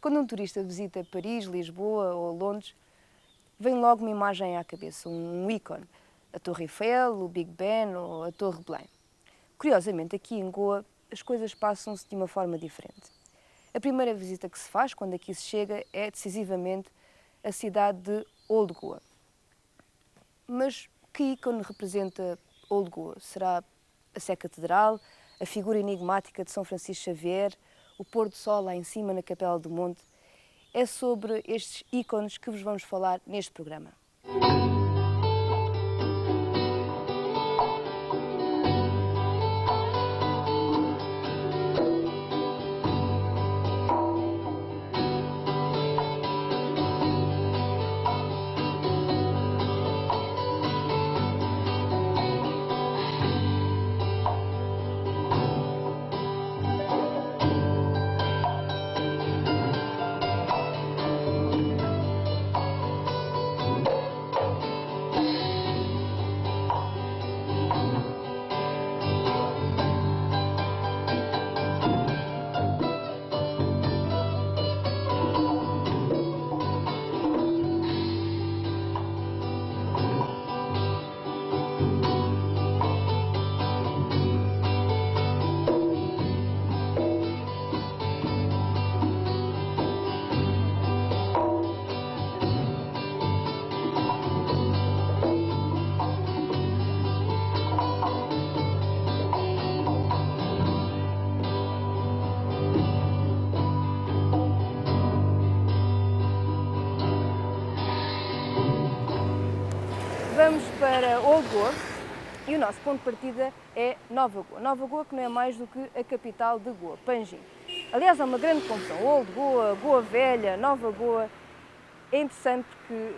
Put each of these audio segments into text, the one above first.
Quando um turista visita Paris, Lisboa ou Londres, vem logo uma imagem à cabeça, um ícone. A Torre Eiffel, o Big Ben ou a Torre Belem. Curiosamente, aqui em Goa, as coisas passam-se de uma forma diferente. A primeira visita que se faz, quando aqui se chega, é decisivamente a cidade de Old Goa. Mas que ícone representa Old Goa? Será a Se Catedral, a figura enigmática de São Francisco Xavier, o pôr do sol lá em cima na Capela do Monte? É sobre estes ícones que vos vamos falar neste programa. Vamos para Old Goa e o nosso ponto de partida é Nova Goa. Nova Goa, que não é mais do que a capital de Goa, Panjim. Aliás, há uma grande confusão. Old Goa, Goa Velha, Nova Goa. É interessante porque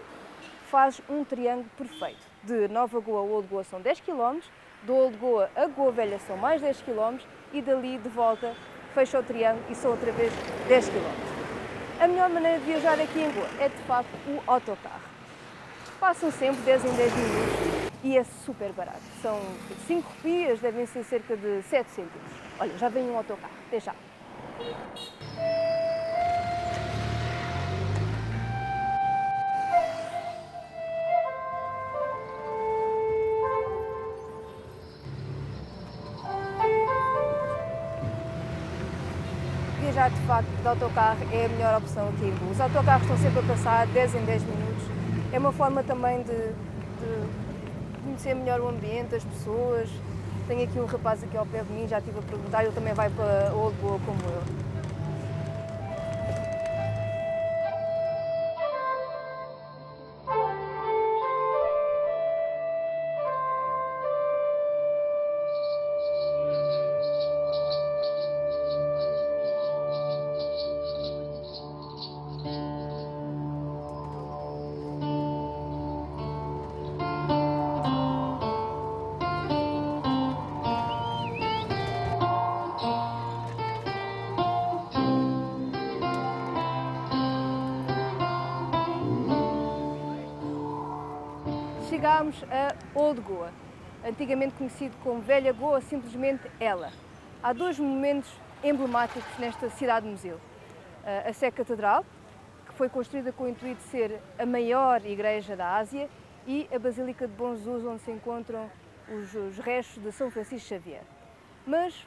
faz um triângulo perfeito. De Nova Goa a Old Goa são 10 km, de Old Goa a Goa Velha são mais 10 km e dali de volta fecha o triângulo e são outra vez 10 km. A melhor maneira de viajar aqui em Goa é de facto o autocarro. Passam sempre 10 em 10 minutos e é super barato. São 5 rupias, devem ser cerca de 7 cêntimos. Olha, já vem um autocarro. Até já. Viajar de facto de autocarro é a melhor opção aqui em Goa. Os autocarros estão sempre a passar 10 em 10 minutos. É uma forma também de conhecer melhor o ambiente, as pessoas. Tenho aqui um rapaz aqui ao pé de mim, já estive a perguntar, ele também vai para Old Goa como eu. Chegámos a Old Goa, antigamente conhecido como Velha Goa, simplesmente ela. Há dois monumentos emblemáticos nesta cidade-museu. A Se Catedral, que foi construída com o intuito de ser a maior igreja da Ásia, e a Basílica de Bom Jesus, onde se encontram os restos de São Francisco Xavier. Mas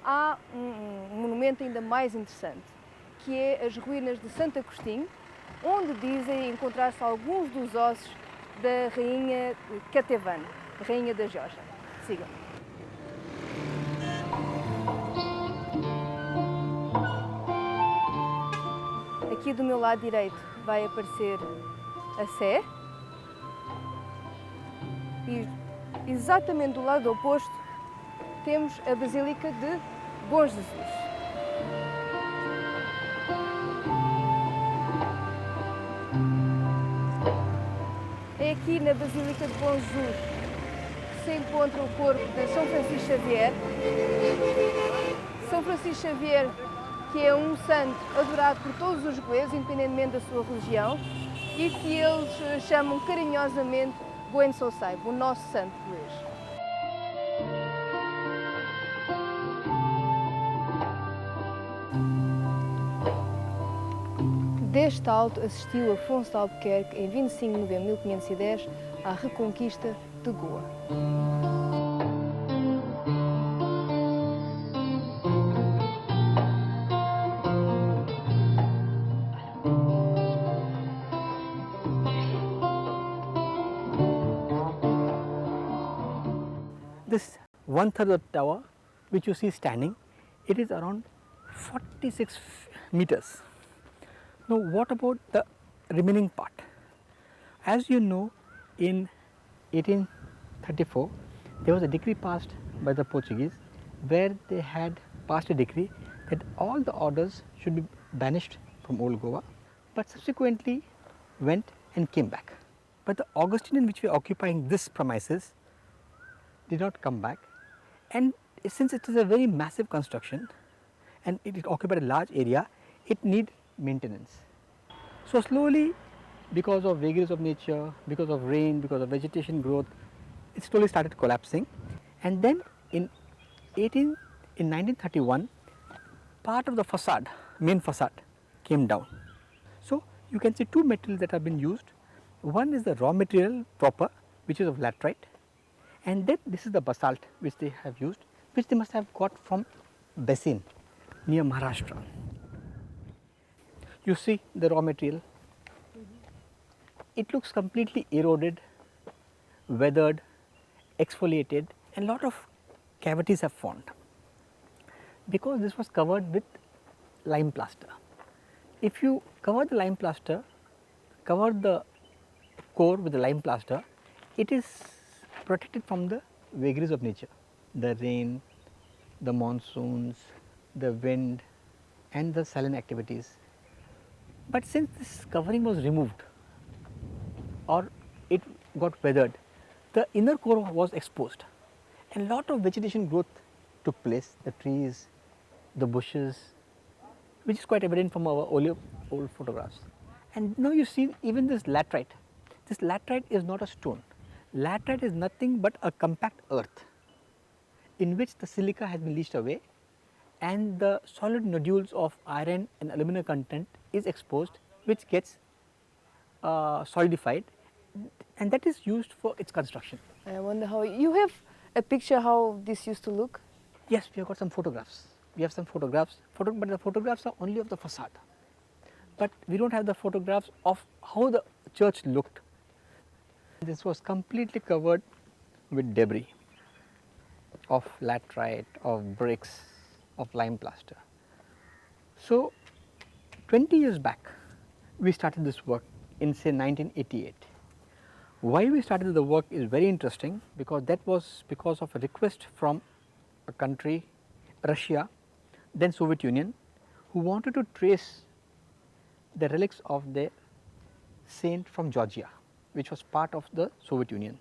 há um monumento ainda mais interessante, que é as ruínas de Santo Agostinho, onde dizem encontrar-se alguns dos ossos da rainha Xavier, a rainha da Georgian. Sigam. Aqui do meu lado direito vai aparecer a Sé e exatamente do lado oposto temos a Basílica de Bom Jesus. É aqui na Basílica de Bom Jesus que se encontra o corpo de São Francisco Xavier. São Francisco Xavier, que é um santo adorado por todos os goeses, independentemente da sua religião, e que eles chamam carinhosamente Buen Sosai, o nosso santo goês. Deste alto assistiu Afonso de Albuquerque em 25 de novembro de 1510 à reconquista de Goa. This 1/3 of the tower which you see standing, it is around 46 meters. Now what about the remaining part? As you know, in 1834 there was a decree passed by the Portuguese where they had passed a decree that all the orders should be banished from old Goa, but subsequently went and came back. But the Augustinian which were occupying this premises did not come back, and since it is a very massive construction and it occupied a large area, it need maintenance. So slowly, because of vagaries of nature, because of rain, because of vegetation growth, it slowly started collapsing. And then in 1931, part of the facade, main facade, came down. So you can see two materials that have been used. One is the raw material proper, which is of laterite, and then this is the basalt which they have used, which they must have got from basin near Maharashtra. You see the raw material, it looks completely eroded, weathered, exfoliated, and lot of cavities have formed because this was covered with lime plaster. If you cover the lime plaster, cover the core with the lime plaster, it is protected from the vagaries of nature, the rain, the monsoons, the wind and the silent activities. But since this covering was removed or it got weathered, the inner core was exposed and lot of vegetation growth took place, the trees, the bushes, which is quite evident from our old photographs. And now you see even this laterite is not a stone. Laterite is nothing but a compact earth in which the silica has been leached away and the solid nodules of iron and aluminum content is exposed, which gets solidified, and that is used for its construction. I wonder how you have a picture how this used to look. Yes, we have got some photographs. We have some photographs, but the photographs are only of the facade. But we don't have the photographs of how the church looked. This was completely covered with debris of laterite, of bricks, of lime plaster. So 20 years back, we started this work in say 1988. Why we started the work is very interesting, because that was because of a request from a country, Russia, then Soviet Union, who wanted to trace the relics of their saint from Georgia, which was part of the Soviet Union.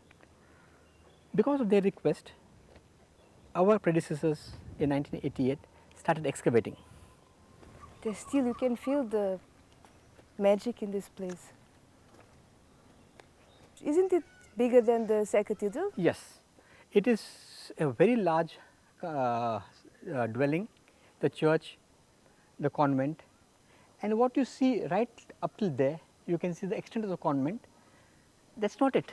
Because of their request, our predecessors in 1988 started excavating. Still you can feel the magic in this place. Isn't it bigger than the Se Cathedral? Yes, it is a very large dwelling, the church, the convent, and what you see right up till there, you can see the extent of the convent. That's not it.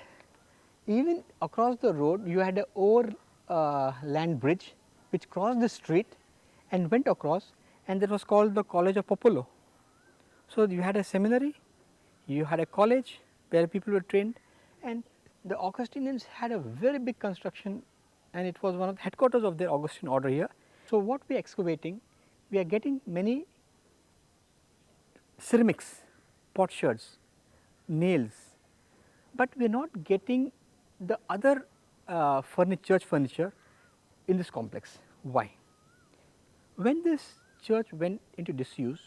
Even across the road, you had an overland bridge which crossed the street and went across, and that was called the College of Popolo. So you had a seminary, you had a college where people were trained, and the Augustinians had a very big construction, and it was one of the headquarters of their Augustine order here. So what we are excavating, we are getting many ceramics, potsherds, nails, but we are not getting the other church furniture in this complex. Why? When this church went into disuse,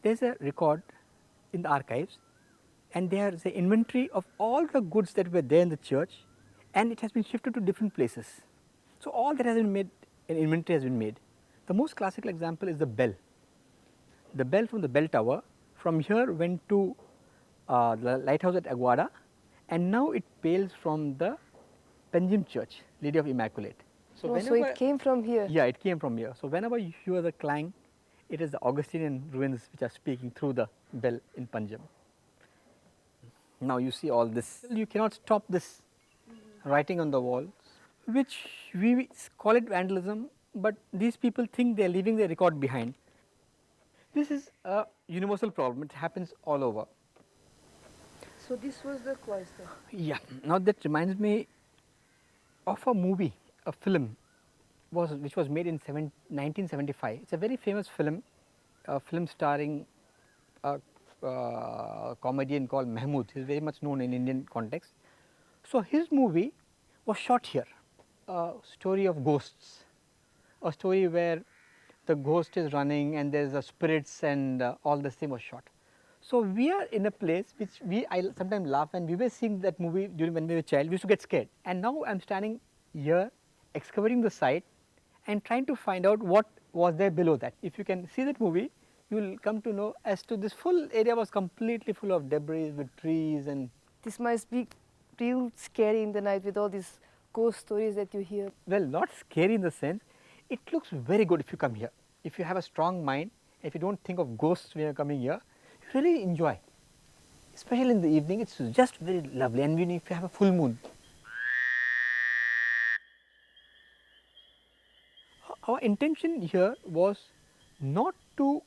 there is a record in the archives, and there is an inventory of all the goods that were there in the church, and it has been shifted to different places. So all that has been made, an inventory has been made. The most classical example is the bell. The bell from the Bell Tower, from here went to the lighthouse at Aguada, and now it hails from the Panjim Church, Lady of Immaculate. So it came from here? Yeah, it came from here. So whenever you hear the clang, It is the Augustinian ruins which are speaking through the bell in Punjab. Now you see all this. You cannot stop this writing on the walls, which we call it vandalism, but these people think they are leaving their record behind. This is a universal problem, it happens all over. So this was the cloister. Yeah, now that reminds me of a movie, a film which was made in 1975. It's a very famous film, a film starring a comedian called Mahmood. He is very much known in Indian context. So his movie was shot here, a story of ghosts, a story where the ghost is running and there is a spirits and all this thing was shot. So we are in a place which I sometimes laugh, and we were seeing that movie during when we were a child, we used to get scared. And now I am standing here excavating the site and trying to find out what was there below that. If you can see that movie, you will come to know as to this full area was completely full of debris with trees. And This must be real scary in the night with all these ghost stories that you hear. well, not scary in the sense, it looks very good if you come here. If you have a strong mind, if you don't think of ghosts when you are coming here, you really enjoy. Especially in the evening, it's just very lovely, and even if you have a full moon. Our intention here was not to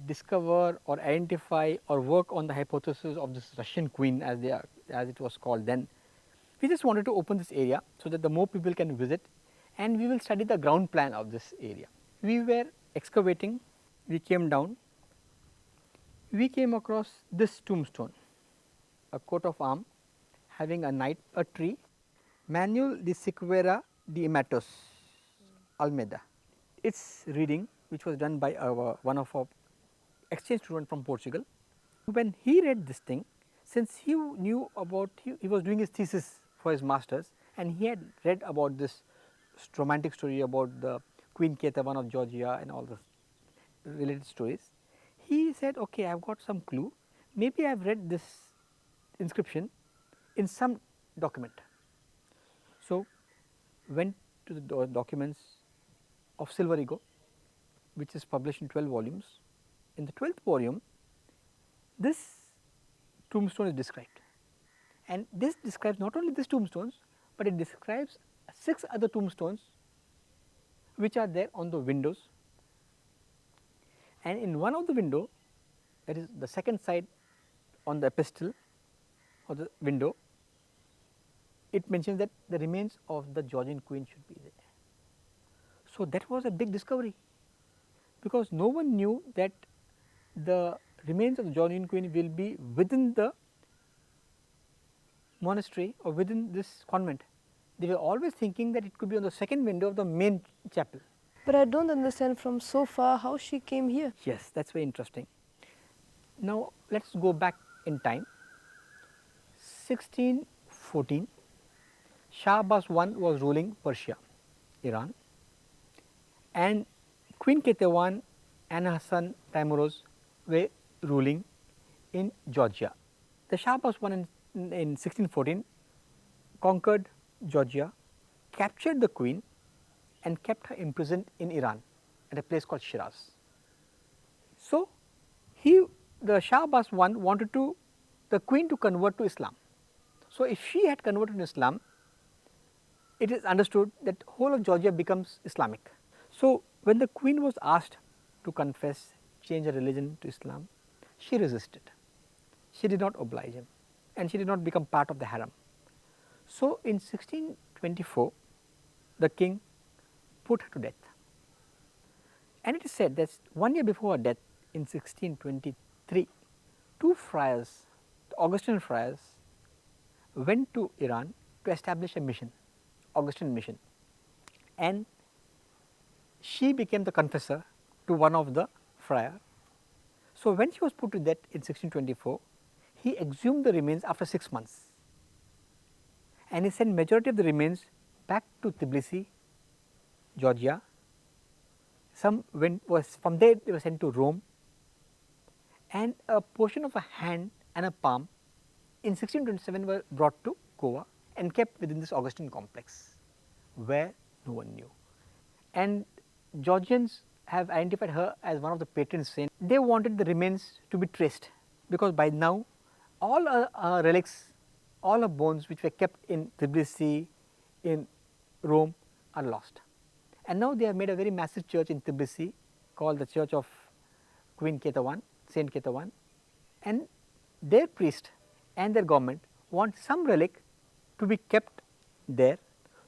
discover or identify or work on the hypothesis of this Russian queen as it was called then. We just wanted to open this area so that the more people can visit, and we will study the ground plan of this area. We were excavating, we came down, we came across this tombstone, a coat of arms having a tree, Manuel de Siqueira de Matos Almeida. Its reading, which was done by one of our exchange student from Portugal. When he read this thing, since he knew about, he was doing his thesis for his masters, and he had read about this romantic story about the Queen Ketevan of Georgia and all the related stories. He said, okay, I have got some clue, maybe I have read this inscription in some document. So went to the documents of Silverigo, which is published in 12 volumes. In the 12th volume, this tombstone is described, and this describes not only this tombstones, but it describes 6 other tombstones which are there on the windows. And in one of the window, that is the second side on the epistle or the window, it mentions that the remains of the Georgian queen should be there. So that was a big discovery, because no one knew that the remains of the Georgian queen will be within the monastery or within this convent. They were always thinking that it could be on the second window of the main chapel. But I don't understand from so far how she came here. Yes, that is very interesting. Now let us go back in time. 1614, Shah Abbas I was ruling Persia, Iran, and Queen Ketevan and her son Timoros were ruling in Georgia. The Shah Abbas I in 1614 conquered Georgia, captured the queen and kept her imprisoned in Iran at a place called Shiraz. So the Shah Abbas I wanted the queen to convert to Islam. So if she had converted to Islam, it is understood that whole of Georgia becomes Islamic. So when the queen was asked to confess, change her religion to Islam, she resisted. She did not oblige him, and she did not become part of the harem. So in 1624, the king put her to death. And it is said that 1 year before her death, in 1623, 2 friars, the Augustine friars, went to Iran to establish a mission, Augustine mission, and she became the confessor to one of the friar. So when she was put to death in 1624, he exhumed the remains after 6 months, and he sent majority of the remains back to Tbilisi, Georgia. Some from there they were sent to Rome, and a portion of a hand and a palm in 1627 were brought to Goa and kept within this Augustine complex, where no one knew. And Georgians have identified her as one of the patron saints. They wanted the remains to be traced, because by now all relics, all her bones which were kept in Tbilisi, in Rome, are lost. And now they have made a very massive church in Tbilisi called the Church of Queen Ketevan, Saint Ketevan, and their priest and their government want some relic to be kept there.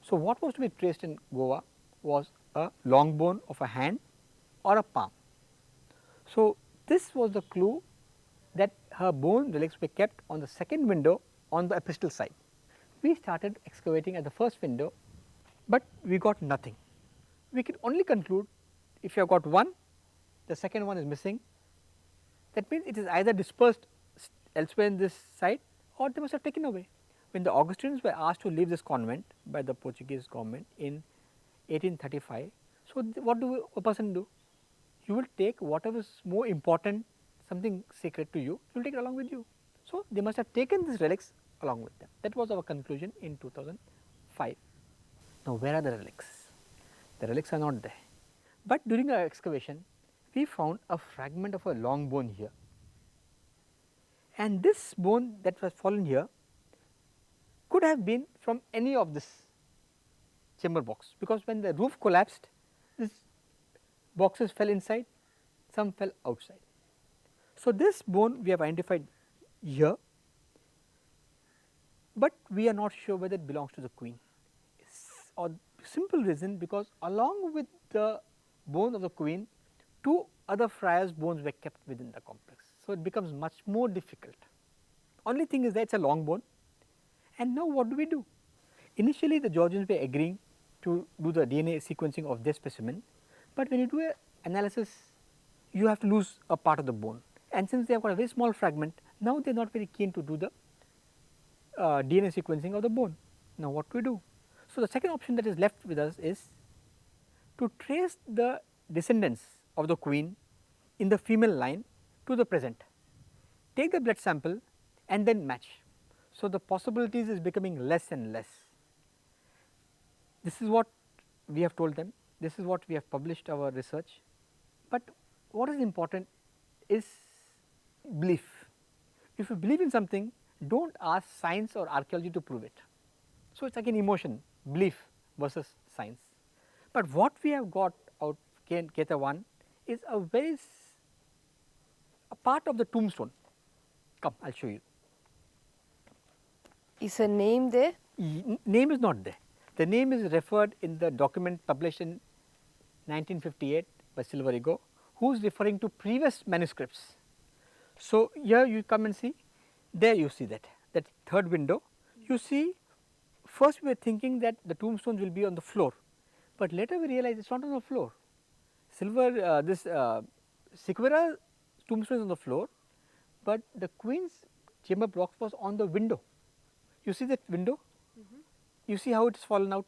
So, what was to be traced in Goa was a long bone of a hand or a palm. So, this was the clue that her bone relics were kept on the second window on the epistle side. We started excavating at the first window, but we got nothing. We can only conclude, if you have got one, the second one is missing. That means it is either dispersed elsewhere in this site, or they must have taken away. When the Augustinians were asked to leave this convent by the Portuguese government in 1835, so what do a person do? You will take whatever is more important, something sacred to you, you will take it along with you. So, they must have taken these relics along with them. That was our conclusion in 2005. Now, where are the relics? The relics are not there, but during our excavation we found a fragment of a long bone here, and this bone that was fallen here could have been from any of this chamber box, because when the roof collapsed, these boxes fell inside, some fell outside. So, this bone we have identified here, but we are not sure whether it belongs to the queen, or simple reason because along with the bone of the queen, two other friars' bones were kept within the complex. So, it becomes much more difficult. Only thing is that it is a long bone, and now what do we do? Initially the Georgians were agreeing to do the DNA sequencing of this specimen, but when you do an analysis you have to lose a part of the bone, and since they have got a very small fragment, now they are not very keen to do the DNA sequencing of the bone. Now what do we do? So, the second option that is left with us is to trace the descendants of the queen in the female line to the present, take the blood sample and then match. So, the possibilities is becoming less and less. This is what we have told them, this is what we have published our research, but what is important is belief. If you believe in something, do not ask science or archaeology to prove it. So, it is like an emotion, belief versus science. But what we have got out Ketevan is a very a part of the tombstone. Come, I will show you. Is a name there? Name is not there. The name is referred in the document published in 1958 by Silverigo, who is referring to previous manuscripts. So, here you come and see, there you see that third window. You see, first we were thinking that the tombstones will be on the floor, but later we realized it is not on the floor. Sequeira tombstone is on the floor, but the queen's chamber box was on the window. You see that window? You see how it is fallen out,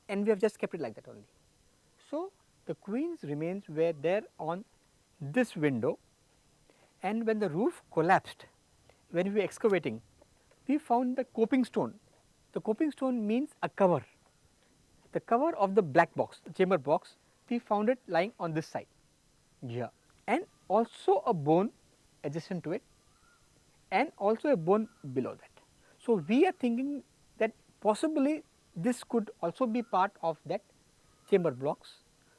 and we have just kept it like that only. So, the queen's remains were there on this window, and when the roof collapsed, when we were excavating, we found the coping stone. The coping stone means a cover. The cover of the black box, the chamber box, we found it lying on this side here, and also a bone adjacent to it, and also a bone below that. So, we are thinking that possibly this could also be part of that chamber blocks.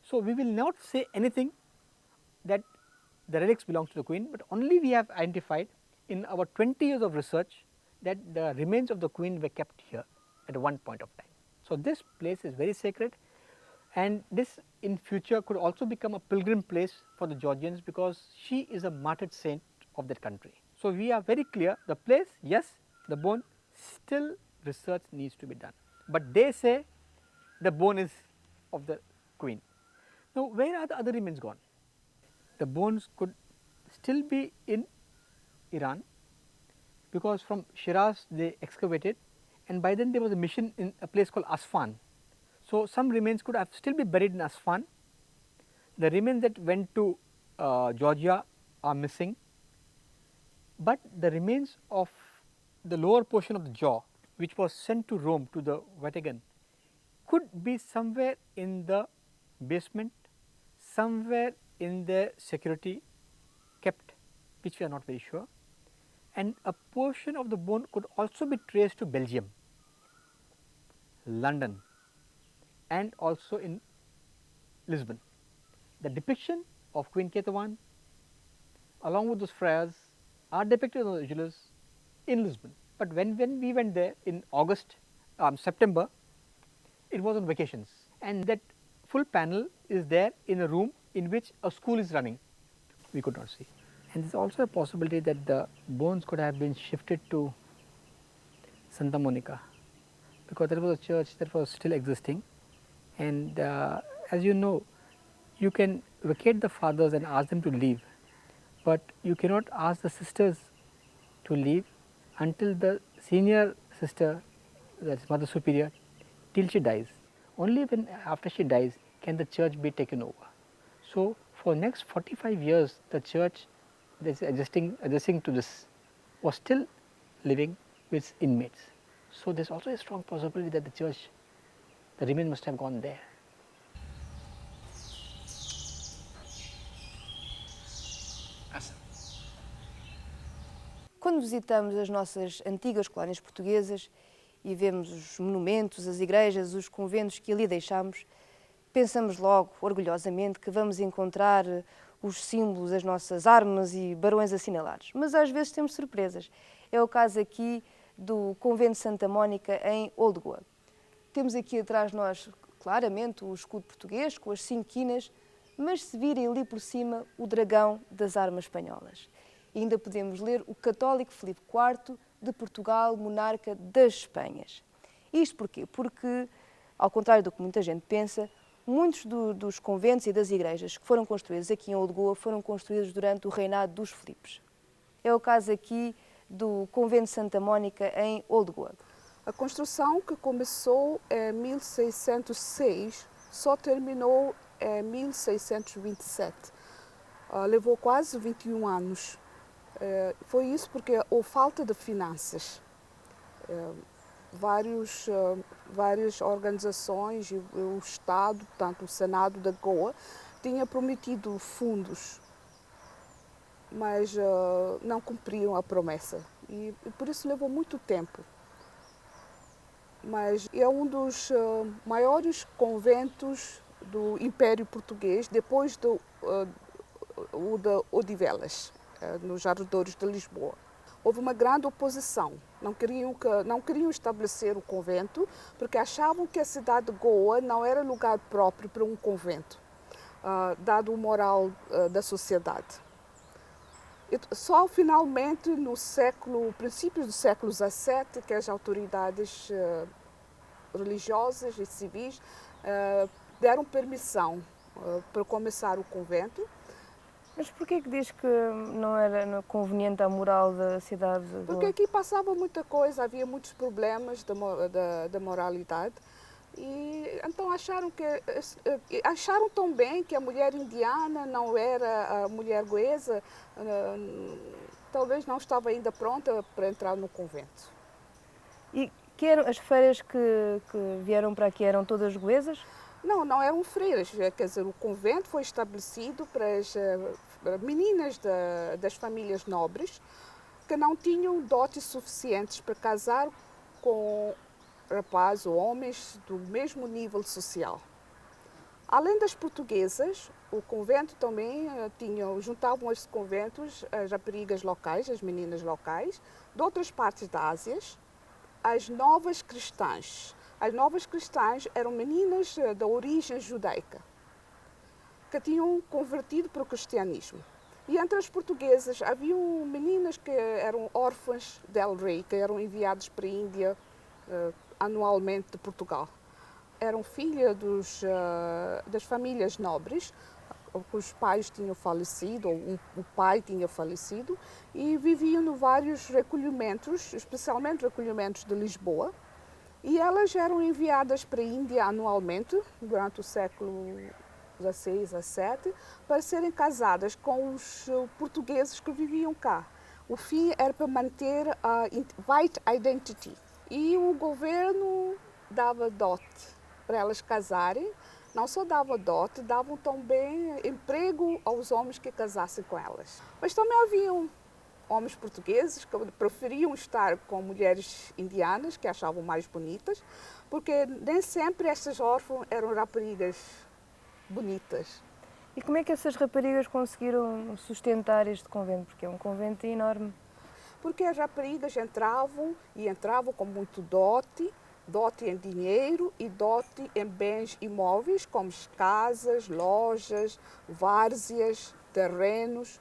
So, we will not say anything that the relics belongs to the queen, but only we have identified in our 20 years of research that the remains of the queen were kept here at one point of time. So, this place is very sacred, and this in future could also become a pilgrim place for the Georgians, because she is a martyred saint of that country. So, we are very clear, the place, yes, the bone, still research needs to be done, but they say the bone is of the queen. Now, where are the other remains gone? The bones could still be in Iran, because from Shiraz they excavated, and by then there was a mission in a place called Asfan. So, some remains could have still be buried in Asfan. The remains that went to Georgia are missing, but the remains of the lower portion of the jaw, which was sent to Rome to the Vatican, could be somewhere in the basement, somewhere in the security kept, which we are not very sure, and a portion of the bone could also be traced to Belgium, London, and also in Lisbon. The depiction of Queen Ketevan along with those friars are depicted on the jewelers in Lisbon. But when we went there in September, it was on vacations, and that full panel is there in a room in which a school is running. We could not see. And there is also a possibility that the bones could have been shifted to Santa Monica, because there was a church that was still existing, and as you know, you can vacate the fathers and ask them to leave, but you cannot ask the sisters to leave until the senior sister, that is Mother Superior, till she dies. Only when after she dies can the church be taken over. So, for next 45 years the church that is adjusting to this was still living with inmates. So, there is also a strong possibility that the church, the remains must have gone there. Quando visitamos as nossas antigas colónias portuguesas e vemos os monumentos, as igrejas, os conventos que ali deixamos, pensamos logo, orgulhosamente, que vamos encontrar os símbolos, as nossas armas e barões assinalados. Mas às vezes temos surpresas. É o caso aqui do Convento de Santa Mónica em Old Goa. Temos aqui atrás de nós, claramente, o escudo português com as 5 quinas, mas se virem ali por cima o dragão das armas espanholas. E ainda podemos ler o católico Filipe IV de Portugal, monarca das Espanhas. Isto porquê? Porque, ao contrário do que muita gente pensa, muitos dos conventos e das igrejas que foram construídos aqui em Old Goa foram construídos durante o reinado dos Filipes. É o caso aqui do Convento de Santa Mónica em Old Goa. A construção, que começou em 1606, só terminou em 1627. Levou quase 21 anos. Foi isso porque houve falta de finanças. Várias organizações e o Estado, portanto o Senado da Goa, tinha prometido fundos, mas não cumpriram a promessa e por isso levou muito tempo. Mas é um dos maiores conventos do Império Português, depois do de Odivelas, nos arredores de Lisboa. Houve uma grande oposição, não queriam estabelecer o convento, porque achavam que a cidade de Goa não era lugar próprio para um convento, dado o moral da sociedade. Só finalmente no princípios do século XVII, que as autoridades religiosas e civis deram permissão para começar o convento. Mas porquê que diz que não era conveniente à moral da cidade? Porque aqui passava muita coisa, havia muitos problemas da moralidade. E então acharam tão bem que a mulher indiana não era a mulher goesa, talvez não estava ainda pronta para entrar no convento. E as freiras que vieram para aqui eram todas goesas? Não eram freiras, quer dizer, o convento foi estabelecido para as meninas das famílias nobres que não tinham dotes suficientes para casar com rapazes ou homens do mesmo nível social. Além das portuguesas, o convento também juntavam aos conventos as raparigas locais, as meninas locais, de outras partes da Ásia, as novas cristãs. As novas cristãs eram meninas da origem judaica, que tinham convertido para o cristianismo. E entre as portuguesas haviam meninas que eram órfãs del rei, que eram enviadas para a Índia anualmente de Portugal. Eram filhas das famílias nobres, os pais tinham falecido, ou o pai tinha falecido, e viviam em vários recolhimentos, especialmente recolhimentos de Lisboa. E elas eram enviadas para a Índia anualmente, durante o século XVI, XVII, para serem casadas com os portugueses que viviam cá. O fim era para manter a white identity. E o governo dava dote para elas casarem Não só davam dote, davam também emprego aos homens que casassem com elas. Mas também haviam homens portugueses que preferiam estar com mulheres indianas, que achavam mais bonitas, porque nem sempre essas órfãs eram raparigas bonitas. E como é que essas raparigas conseguiram sustentar este convento? Porque é um convento enorme. Porque as raparigas entravam com muito dote, dote em dinheiro e dote em bens imóveis, como casas, lojas, várzeas, terrenos.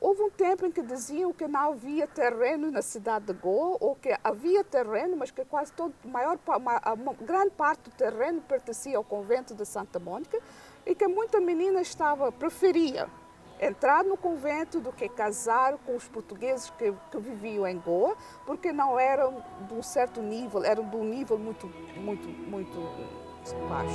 Houve um tempo em que diziam que não havia terreno na cidade de Goa, ou que havia terreno, mas que quase todo, uma grande parte do terreno pertencia ao convento de Santa Mônica, e que muita menina preferia entrar no convento do que casar com os portugueses que viviam em Goa, porque não eram de um certo nível, eram de um nível muito baixo.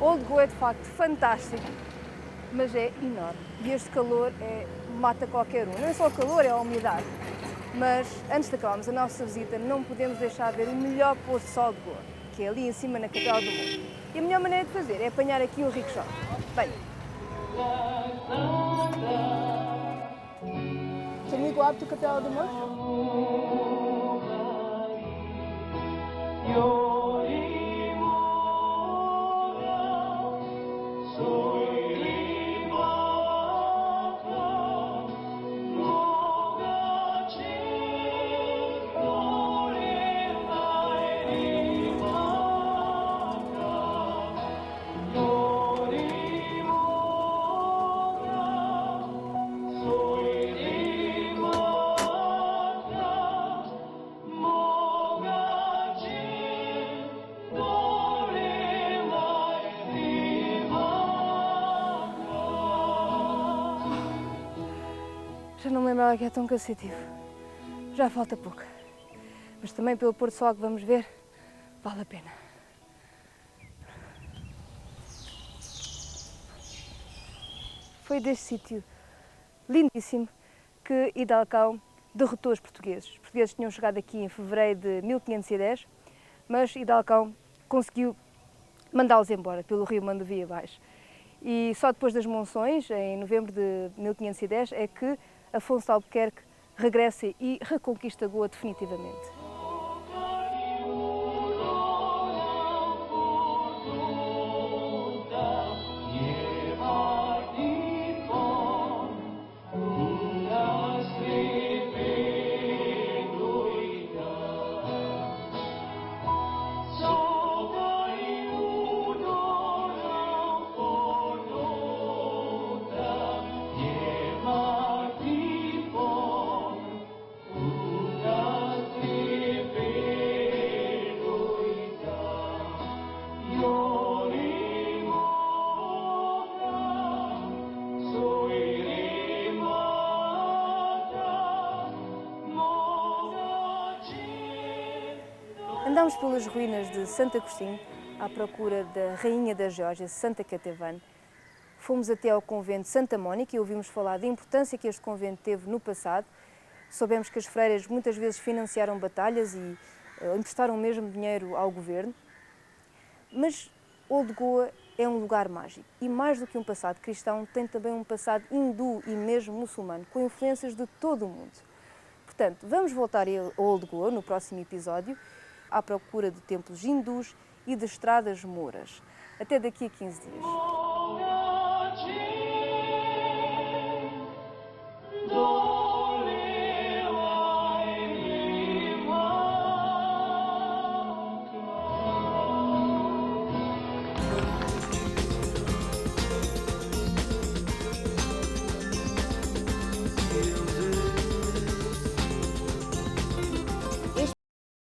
Old Goa é de facto fantástico, mas é enorme. E este calor mata qualquer um. Não é só o calor, é a umidade. Mas antes de acabarmos a nossa visita, não podemos deixar de ver o melhor pôr de sol de Goa, que é ali em cima na Catedral do Mundo. E a melhor maneira de fazer é apanhar aqui o rickshaw. Bem, tem igual a Catedral do Mundo? Já não me lembrava que é tão cansativo. Já falta pouco. Mas também pelo pôr do sol que vamos ver, vale a pena. Foi deste sítio lindíssimo que Hidalgo derrotou os portugueses. Os portugueses tinham chegado aqui em fevereiro de 1510, mas Hidalgo conseguiu mandá-los embora pelo rio Manduvia abaixo. E só depois das monções, em novembro de 1510, é que Afonso de Albuquerque regressa e reconquista Goa definitivamente. Andámos pelas ruínas de Santo Agostinho à procura da rainha da Geórgia, Santa Cathedral. Fomos até ao convento de Santa Mônica e ouvimos falar da importância que este convento teve no passado. Soubemos que as freiras muitas vezes financiaram batalhas e emprestaram mesmo dinheiro ao governo. Mas Old Goa é um lugar mágico e, mais do que um passado cristão, tem também um passado hindu e mesmo muçulmano, com influências de todo o mundo. Portanto, vamos voltar a Old Goa no próximo episódio, à procura de templos hindus e de estradas mouras. Até daqui a 15 dias.